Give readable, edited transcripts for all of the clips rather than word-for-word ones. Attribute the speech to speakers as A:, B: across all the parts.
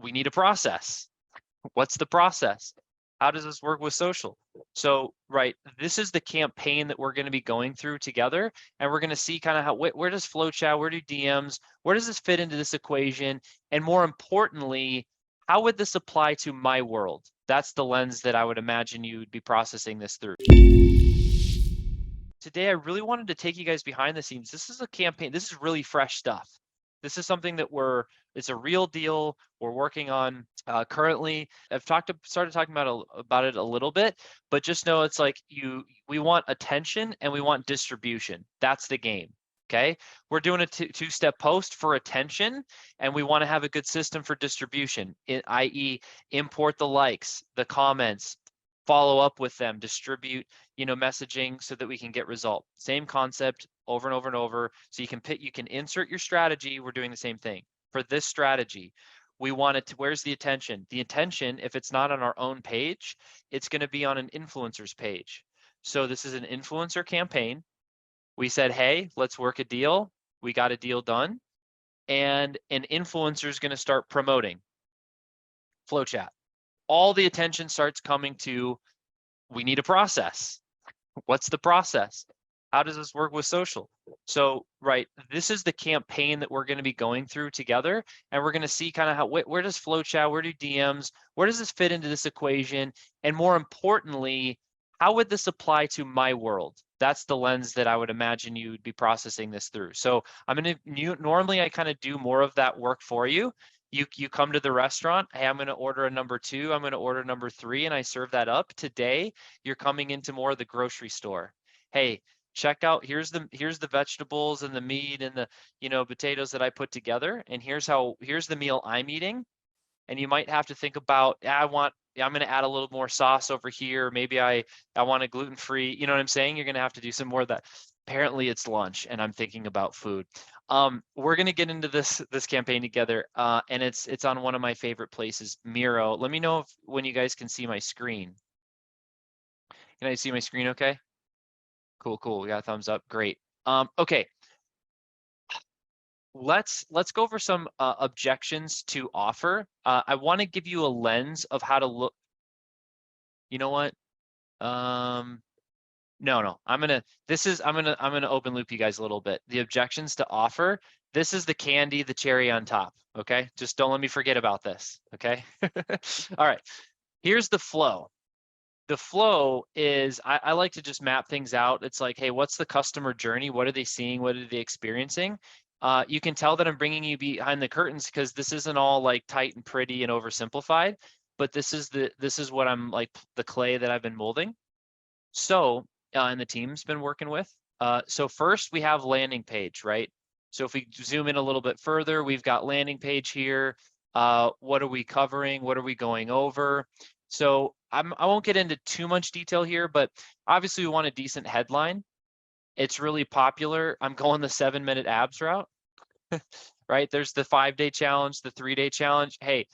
A: we need a process. What's the process? How does this work with social? So, right, this is the campaign that we're going to be going through together, and we're going to see kind of how, where does FlowChat, where do DMs, where does this fit into this equation? And more importantly, how would this apply to my world? That's the lens that I would imagine you would be processing this through. Today, I really wanted to take you guys behind the scenes. This is a campaign. This is really fresh stuff. This is something that it's a real deal we're working on currently. I've started talking about it a little bit, but just know it's like we want attention and we want distribution. That's the game. Okay, we're doing a two-step post for attention, and we want to have a good system for distribution, i.e., import the likes, the comments, follow up with them, distribute, messaging so that we can get result. Same concept over and over and over. So you can insert your strategy. We're doing the same thing for this strategy. We want it to, where's the attention? The attention, if it's not on our own page, it's going to be on an influencer's page. So this is an influencer campaign. We said, hey, let's work a deal. We got a deal done. And an influencer is going to start promoting FlowChat. All the attention starts coming to, we need a process. What's the process? How does this work with social? So, right, this is the campaign that we're going to be going through together, and we're going to see kind of how, where does FlowChat, where do DMs, where does this fit into this equation? And more importantly, how would this apply to my world? That's the lens that I would imagine you would be processing this through. So I'm going to, normally I kind of do more of that work for you. You come to the restaurant, hey, I'm going to order a number 2, I'm going to order number 3, and I serve that up. Today, you're coming into more of the grocery store. Hey, check out, here's the vegetables and the meat and the, potatoes that I put together, and here's the meal I'm eating. And you might have to think about, I'm going to add a little more sauce over here. Maybe I want a gluten-free, you know what I'm saying? You're going to have to do some more of that. Apparently it's lunch and I'm thinking about food. We're going to get into this campaign together, and it's on one of my favorite places, Miro. Let me know when you guys can see my screen. Can I see my screen okay? Cool. We got a thumbs up. Great. Okay. Let's go over some objections to offer. I want to give you a lens of how to look. You know what? No. I'm gonna open loop you guys a little bit. The objections to offer. This is the candy, the cherry on top. Okay, just don't let me forget about this. Okay. All right. Here's the flow. The flow is, I like to just map things out. It's like, hey, what's the customer journey? What are they seeing? What are they experiencing? You can tell that I'm bringing you behind the curtains because this isn't all like tight and pretty and oversimplified, but this is what I'm like, the clay that I've been molding. So, and the team's been working with. So first we have landing page, right? So if we zoom in a little bit further, we've got landing page here. What are we covering? What are we going over? So I won't get into too much detail here, but obviously we want a decent headline. It's really popular. I'm going the 7-minute abs route, right? There's the 5-day challenge, the 3-day challenge. Hey,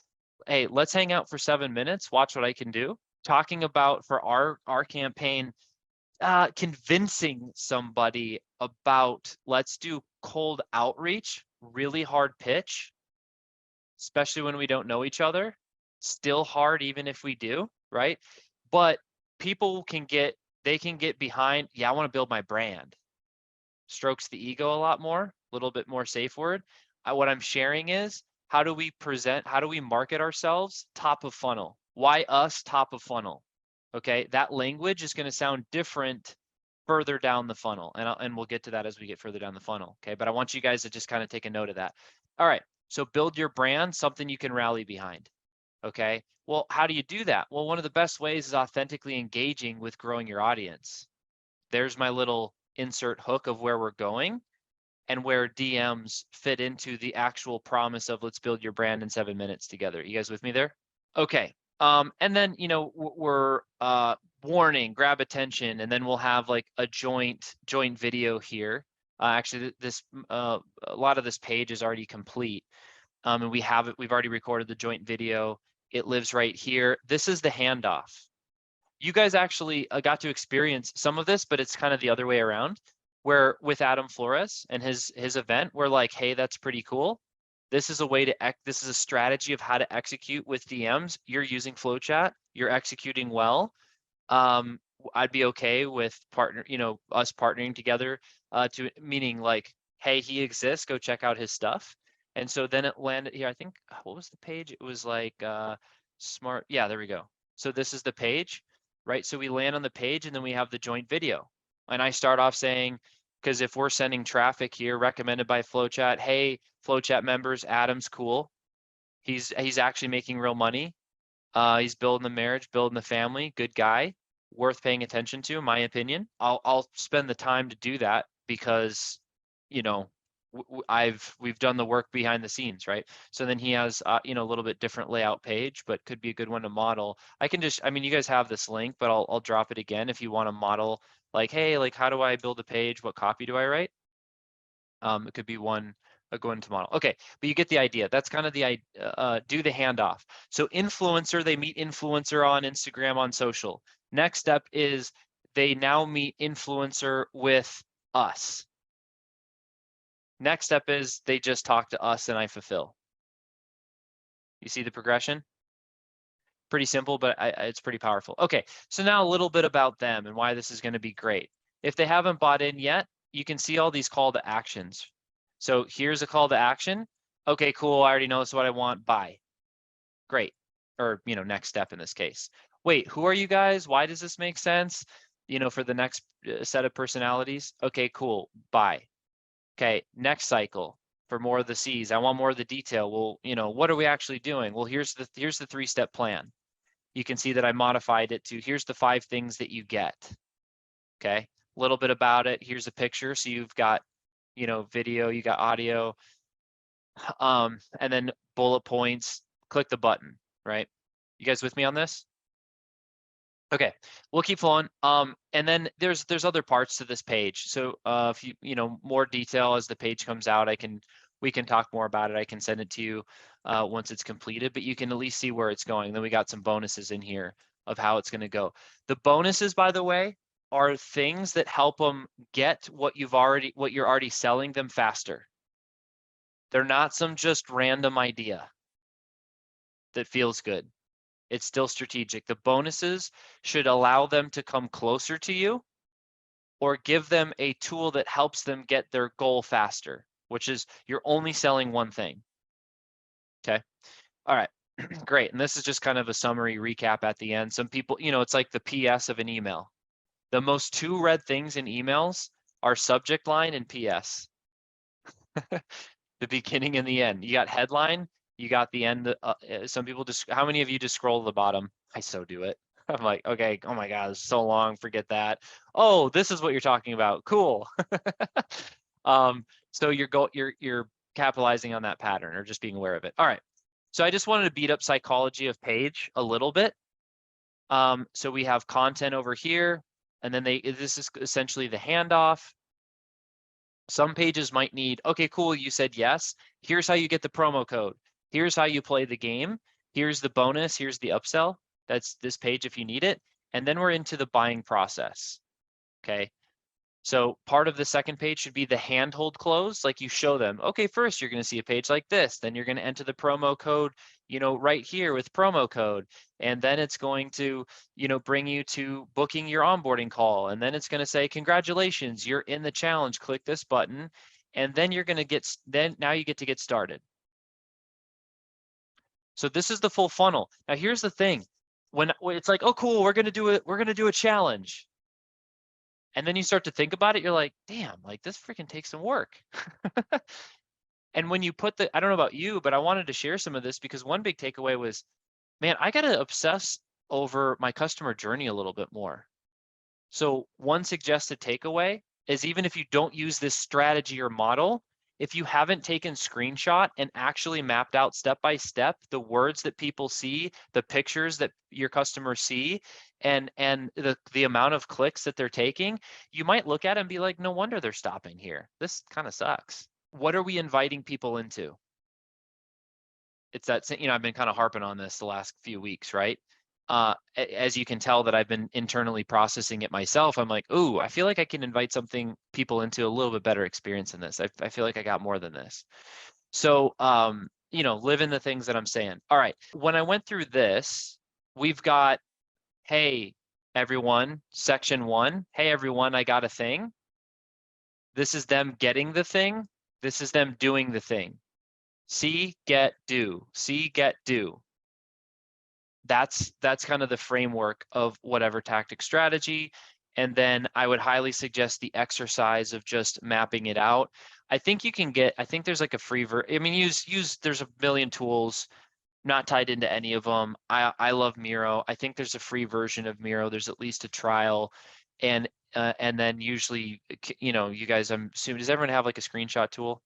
A: let's hang out for 7 minutes. Watch what I can do. Talking about for our campaign, convincing somebody about, let's do cold outreach, really hard pitch, especially when we don't know each other. Still hard even if we do, right? But people can get behind, yeah, I want to build my brand. Strokes the ego a lot more, a little bit more safe word. What I'm sharing is, how do we market ourselves top of funnel? Why us top of funnel? Okay, that language is going to sound different further down the funnel, and we'll get to that as we get further down the funnel. Okay, but I want you guys to just kind of take a note of that. All right, so build your brand, something you can rally behind. Okay, well, how do you do that? Well, one of the best ways is authentically engaging with growing your audience. There's my little insert hook of where we're going and where DMs fit into the actual promise of let's build your brand in 7 minutes together. You guys with me there? Okay. And then, we're warning, grab attention, and then we'll have like a joint video here. Actually, a lot of this page is already complete. And we've already recorded the joint video. It lives right here. This is the handoff. You guys actually got to experience some of this, but it's kind of the other way around, where with Adam Flores and his event, we're like, hey, that's pretty cool. This is a way to, this is a strategy of how to execute with DMs. You're using FlowChat, you're executing well. I'd be okay with us partnering together, meaning like, hey, he exists, go check out his stuff. And so then it landed here. I think, what was the page? It was like smart. Yeah, there we go. So this is the page, right? So we land on the page and then we have the joint video. And I start off saying, because if we're sending traffic here, recommended by FlowChat, hey, FlowChat members, Adam's cool. He's actually making real money. He's building the marriage, building the family, good guy, worth paying attention to, in my opinion. I'll spend the time to do that because, you know, we've done the work behind the scenes, right? So then he has, you know, a little bit different layout page, but could be a good one to model. I mean, you guys have this link, but I'll drop it again if you want to model, like, hey, like, how do I build a page? What copy do I write? It could be one going to model. Okay, but you get the idea. That's kind of the do the handoff. So influencer, they meet influencer on Instagram, on social. Next step is they now meet influencer with us. Next step is they just talk to us and I fulfill. You see the progression? Pretty simple, but it's pretty powerful. Okay, so now a little bit about them and why this is going to be great. If they haven't bought in yet, you can see all these call to actions. So here's a call to action. Okay, cool. I already know this is what I want. Buy. Great. Or, you know, next step in this case. Wait, who are you guys? Why does this make sense? You know, for the next set of personalities. Okay, cool. Buy. Okay, next cycle for more of the C's. I want more of the detail. Well, you know, what are we actually doing? Well, here's the 3-step plan. You can see that I modified it to here's the 5 things that you get. Okay, a little bit about it. Here's a picture. So you've got, you know, video, you got audio, and then bullet points. Click the button, right? You guys with me on this? Okay, we'll keep flowing. And then there's other parts to this page. So if you know more detail as the page comes out, we can talk more about it. I can send it to you once it's completed, but you can at least see where it's going. Then we got some bonuses in here of how it's going to go. The bonuses, by the way, are things that help them get what you're already selling them faster. They're not some just random idea that feels good. It's still strategic. The bonuses should allow them to come closer to you or give them a tool that helps them get their goal faster, which is you're only selling one thing. Okay. All right. Great. And this is just kind of a summary recap at the end. Some people, you know, it's like the PS of an email. The most 2 read things in emails are subject line and PS. The beginning and the end. You got headline, you got the end. Some people just, how many of you just scroll to the bottom? I so do it. I'm like, okay, oh my God, it's so long, forget that. Oh, this is what you're talking about. Cool. So you're capitalizing on that pattern or just being aware of it. All right. So I just wanted to beat up psychology of page a little bit. So we have content over here, and then this is essentially the handoff. Some pages might need, okay, cool, you said yes. Here's how you get the promo code. Here's how you play the game. Here's the bonus. Here's the upsell. That's this page if you need it. And then we're into the buying process. Okay. So part of the second page should be the handhold close. Like you show them, okay, first you're going to see a page like this. Then you're going to enter the promo code, you know, right here with promo code. And then it's going to, you know, bring you to booking your onboarding call. And then it's going to say, congratulations, you're in the challenge. Click this button. And then you're going to now you get to get started. So this is the full funnel. Now here's the thing. When it's like, oh, cool, we're going to do a challenge. And then you start to think about it, you're like, damn, like this freaking takes some work. And when you put I don't know about you, but I wanted to share some of this because one big takeaway was, man, I got to obsess over my customer journey a little bit more. So one suggested takeaway is even if you don't use this strategy or model, if you haven't taken screenshot and actually mapped out step by step the words that people see, the pictures that your customers see, and the amount of clicks that they're taking, you might look at it and be like, no wonder they're stopping here. This kind of sucks. What are we inviting people into? It's that, you know, I've been kind of harping on this the last few weeks, right? As you can tell that I've been internally processing it myself, I'm like, ooh, I feel like I can invite people into a little bit better experience than this. I feel like I got more than this. So, you know, live in the things that I'm saying. All right. When I went through this, we've got, hey, everyone, section 1. Hey, everyone, I got a thing. This is them getting the thing. This is them doing the thing. See, get, do. See, get, do. That's kind of the framework of whatever tactic strategy. And then I would highly suggest the exercise of just mapping it out. I think you can get, I think there's like a free I mean, there's a million tools, not tied into any of them. I love Miro. I think there's a free version of Miro. There's at least a trial. And then usually, you know, you guys, I'm assuming, does everyone have like a screenshot tool?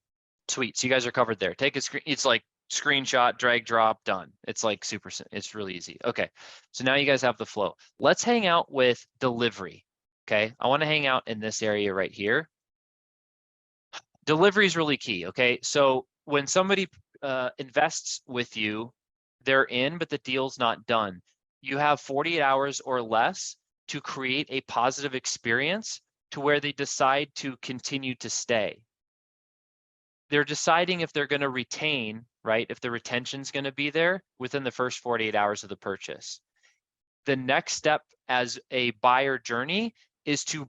A: Sweet. So you guys are covered there. Take a screen. It's like screenshot, drag, drop, done. It's like super, it's really easy. Okay. So now you guys have the flow. Let's hang out with delivery. Okay. I want to hang out in this area right here. Delivery is really key. Okay. So when somebody invests with you, they're in, but the deal's not done. You have 48 hours or less to create a positive experience to where they decide to continue to stay. They're deciding if they're going to retain, right? If the retention's going to be there within the first 48 hours of the purchase. The next step as a buyer journey is to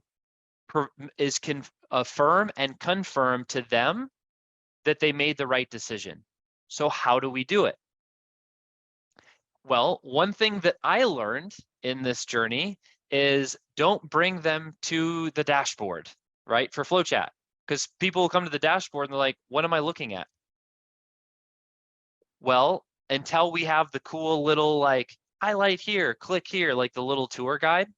A: affirm and confirm to them that they made the right decision. So how do we do it? Well, one thing that I learned in this journey is don't bring them to the dashboard, right? For FlowChat, because people will come to the dashboard and they're like, what am I looking at? Well, until we have the cool little like highlight here, click here, like the little tour guide,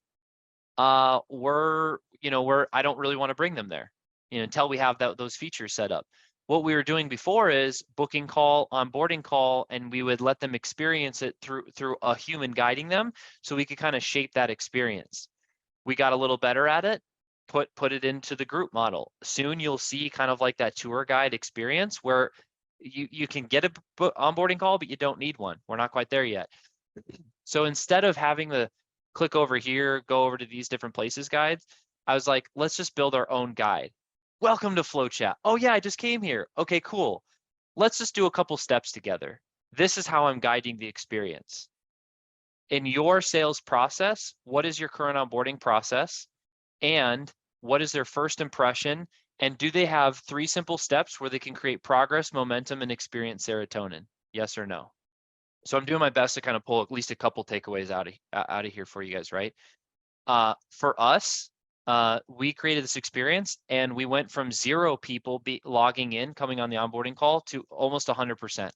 A: I don't really want to bring them there, you know, until we have those features set up. What we were doing before is booking call, onboarding call, and we would let them experience it through a human guiding them, so we could kind of shape that experience. We got a little better at it, put it into the group model. Soon you'll see kind of like that tour guide experience where you can get a onboarding call, but you don't need one. We're not quite there yet. So instead of having the click over here, go over to these different places guides, I was like, let's just build our own guide. Welcome to FlowChat. Oh yeah, I just came here. Okay, cool. Let's just do a couple steps together. This is how I'm guiding the experience. In your sales process, what is your current onboarding process? And what is their first impression? And do they have 3 simple steps where they can create progress, momentum, and experience serotonin? Yes or no? So I'm doing my best to kind of pull at least a couple takeaways out of here for you guys, right? For us, we created this experience and we went from 0 people logging in, coming on the onboarding call to almost 100%.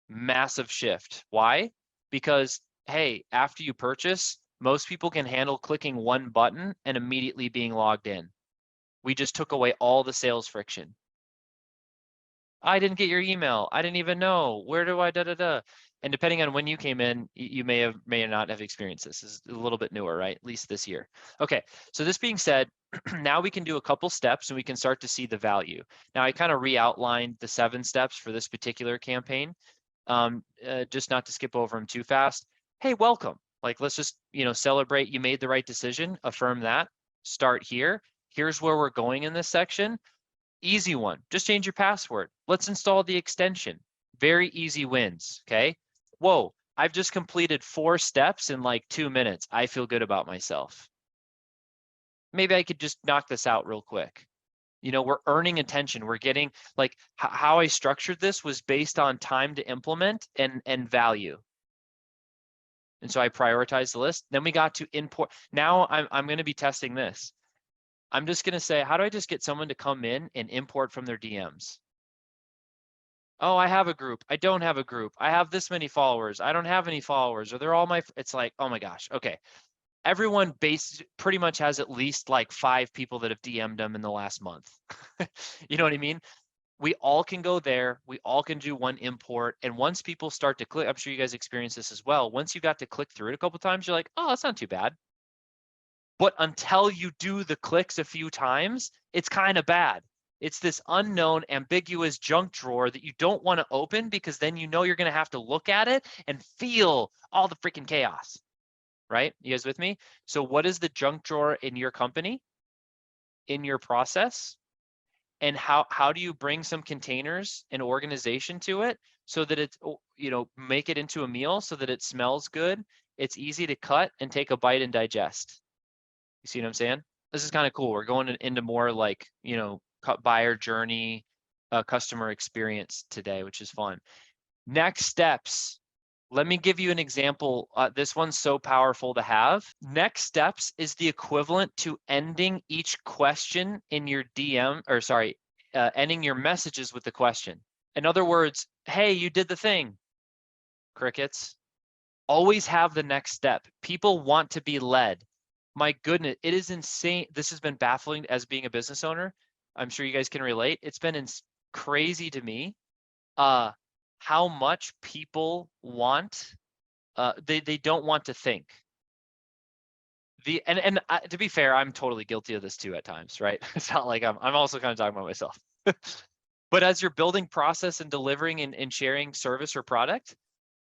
A: Massive shift. Why? Because, hey, after you purchase, most people can handle clicking one button and immediately being logged in. We just took away all the sales friction. I didn't get your email. I didn't even know. Where do I da-da-da? And depending on when you came in, you may or not have experienced this. This is a little bit newer, right? At least this year. Okay, so this being said, now we can do a couple steps and we can start to see the value. Now I kind of re-outlined the 7 steps for this particular campaign, just not to skip over them too fast. Hey, welcome. Like, let's just, you know, celebrate you made the right decision, affirm that, start here. Here's where we're going in this section. Easy one, just change your password. Let's install the extension. Very easy wins, okay? Whoa, I've just completed 4 steps in like 2 minutes. I feel good about myself. Maybe I could just knock this out real quick. You know, we're earning attention. We're getting, like, how I structured this was based on time to implement and value. And so I prioritized the list. Then we got to import. Now I'm going to be testing this. I'm just going to say, how do I just get someone to come in and import from their DMs? Oh, I have a group. I don't have a group. I have this many followers. I don't have any followers. Or they're all my, it's like, oh my gosh. Okay. Everyone pretty much has at least like 5 people that have DM'd them in the last month. You know what I mean? We all can go there. We all can do one import. And once people start to click, I'm sure you guys experience this as well. Once you got to click through it a couple times, you're like, oh, that's not too bad. But until you do the clicks a few times, it's kind of bad. It's this unknown, ambiguous junk drawer that you don't want to open because then you know you're going to have to look at it and feel all the freaking chaos, right? You guys with me? So what is the junk drawer in your company, in your process? And how do you bring some containers and organization to it so that it's, you know, make it into a meal so that it smells good, it's easy to cut and take a bite and digest. You see what I'm saying? This is kind of cool. We're going into more like, you know, buyer journey, customer experience today, which is fun. Next steps. Let me give you an example. This one's so powerful to have. Next steps is the equivalent to ending each question in your DM, or sorry, ending your messages with the question. In other words, hey, you did the thing. Crickets. Always have the next step. People want to be led. My goodness, it is insane. This has been baffling as being a business owner. I'm sure you guys can relate. It's been crazy to me how much people want. They don't want to think. To be fair, I'm totally guilty of this too at times, right? It's not like I'm also kind of talking about myself. But as you're building process and delivering and sharing service or product,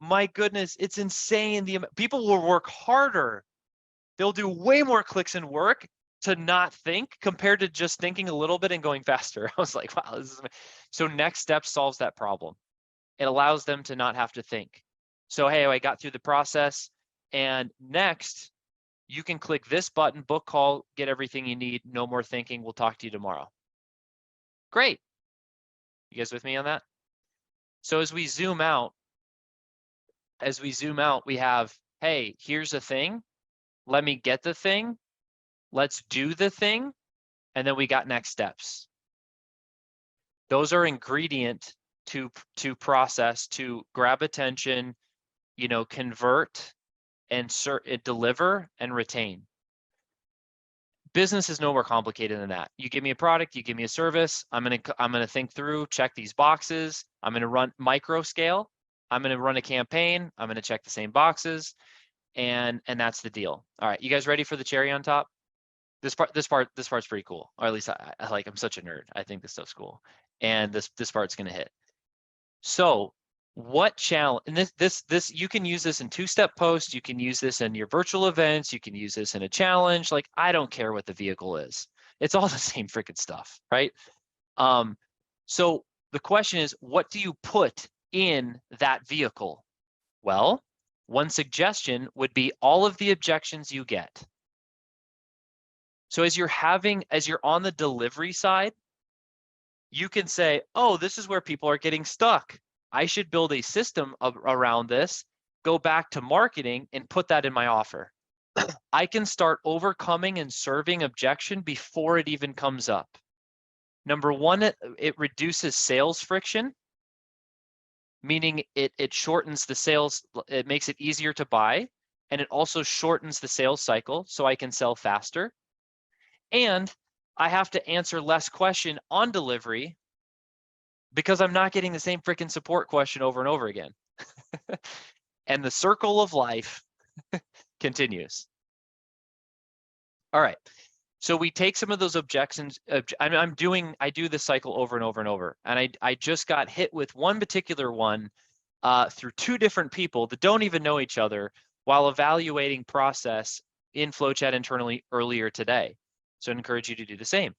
A: my goodness, it's insane. People will work harder. They'll do way more clicks and work to not think compared to just thinking a little bit and going faster. I was like, wow, this is so next step solves that problem. It allows them to not have to think. So, hey, I got through the process, and next you can click this button, book call, get everything you need. No more thinking. We'll talk to you tomorrow. Great. You guys with me on that? So as we zoom out, we have, hey, here's a thing. Let me get the thing. Let's do the thing. And then we got next steps. Those are ingredient to process, to grab attention, you know, convert and deliver and retain. Business is no more complicated than that. You give me a product, you give me a service. I'm gonna think through, check these boxes. I'm gonna run micro scale. I'm gonna run a campaign. I'm gonna check the same boxes, and that's the deal. All right, you guys ready for the cherry on top? This part's pretty cool, or at least I like. I'm such a nerd. I think this stuff's cool, and this part's gonna hit. So what challenge, and this you can use this in two-step posts, you can use this in your virtual events, you can use this in a challenge. Like, I don't care what the vehicle is. It's all the same freaking stuff, right? So the question is, what do you put in that vehicle? Well, one suggestion would be all of the objections you get. So as you're on the delivery side, you can say, oh, this is where people are getting stuck. I should build a system around this, go back to marketing and put that in my offer. I can start overcoming and serving objection before it even comes up. Number one, it reduces sales friction, meaning it shortens the sales, it makes it easier to buy, and it also shortens the sales cycle so I can sell faster. And I have to answer less question on delivery because I'm not getting the same freaking support question over and over again. And the circle of life continues. All right. So we take some of those objections. I do this cycle over and over and over. And I just got hit with one particular one through two different people that don't even know each other while evaluating process in FlowChat internally earlier today. So I encourage you to do the same.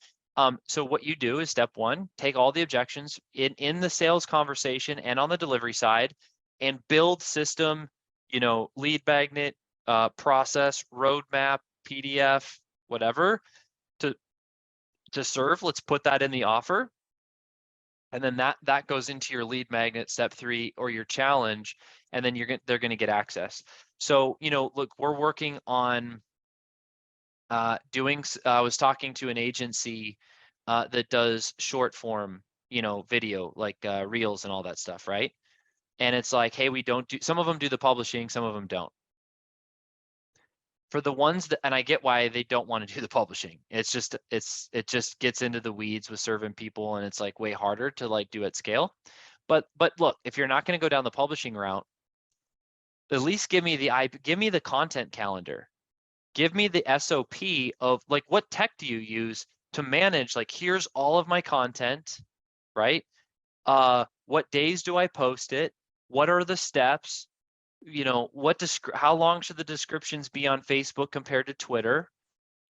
A: So what you do is step one, take all the objections in the sales conversation and on the delivery side and build system, you know, lead magnet, process, roadmap, PDF, whatever to serve. Let's put that in the offer. And then that goes into your lead magnet, step 3, or your challenge, and then they're going to get access. So, you know, look, we're working on I was talking to an agency that does short form, you know, video, like reels and all that stuff, right? And it's like, hey, some of them do the publishing, some of them don't. For the ones that, and I get why they don't want to do the publishing. It just gets into the weeds with serving people, and it's like way harder to like do at scale. But look, if you're not going to go down the publishing route, at least give me the content calendar. Give me the SOP of like, what tech do you use to manage? Like, here's all of my content, right? What days do I post it? What are the steps? You know, how long should the descriptions be on Facebook compared to Twitter?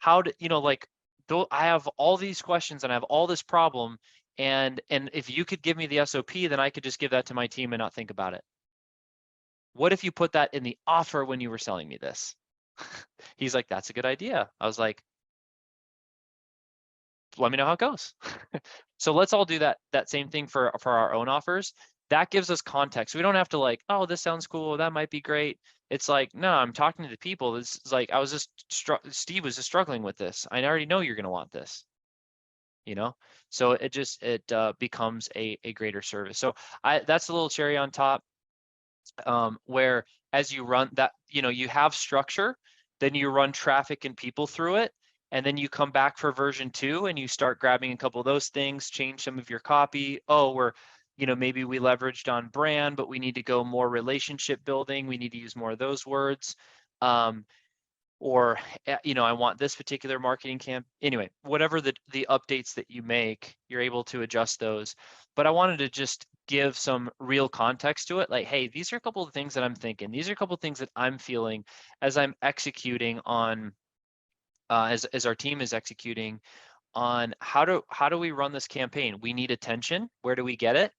A: Like, though I have all these questions and I have all this problem, and if you could give me the SOP, then I could just give that to my team and not think about it. What if you put that in the offer when you were selling me this? He's like, that's a good idea. I was like, let me know how it goes. So let's all do that same thing for our own offers. That gives us context. We don't have to like, oh, this sounds cool, that might be great. It's like, no, I'm talking to the people. This is like, Steve was just struggling with this. I already know you're going to want this, you know? So it becomes a greater service. So that's a little cherry on top, where as you run that, you have structure, then you run traffic and people through it. And then you come back for version 2 and you start grabbing a couple of those things, change some of your copy. Oh, maybe we leveraged on brand, but we need to go more relationship building. We need to use more of those words. Or, I want this particular marketing camp. Anyway, whatever the updates that you make, you're able to adjust those. But I wanted to just give some real context to it. Like, hey, these are a couple of things that I'm thinking. These are a couple of things that I'm feeling as I'm executing on, as our team is executing on how do we run this campaign? We need attention. Where do we get it?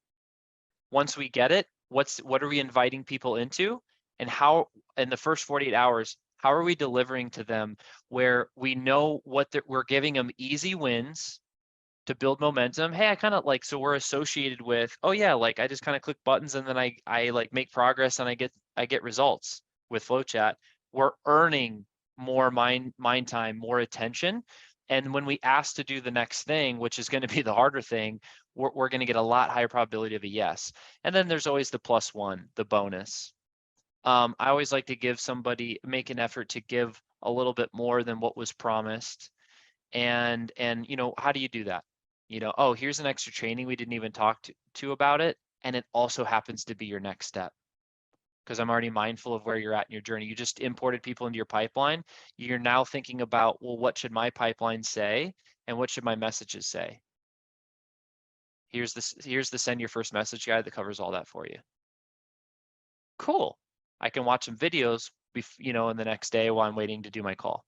A: Once we get it, what are we inviting people into? And how, in the first 48 hours, how are we delivering to them where we know we're giving them easy wins to build momentum? Hey, I kind of like, so we're associated with, oh yeah, like I just kind of click buttons and then I like make progress and I get results with FlowChat. We're earning more mind time, more attention. And when we ask to do the next thing, which is going to be the harder thing, we're going to get a lot higher probability of a yes. And then there's always the +1, the bonus. I always like to make an effort to give a little bit more than what was promised. And how do you do that? Oh, here's an extra training we didn't even talk to about it. And it also happens to be your next step, because I'm already mindful of where you're at in your journey. You just imported people into your pipeline. You're now thinking about, well, what should my pipeline say? And what should my messages say? Here's the send your first message guide that covers all that for you. Cool. I can watch some videos, in the next day while I'm waiting to do my call.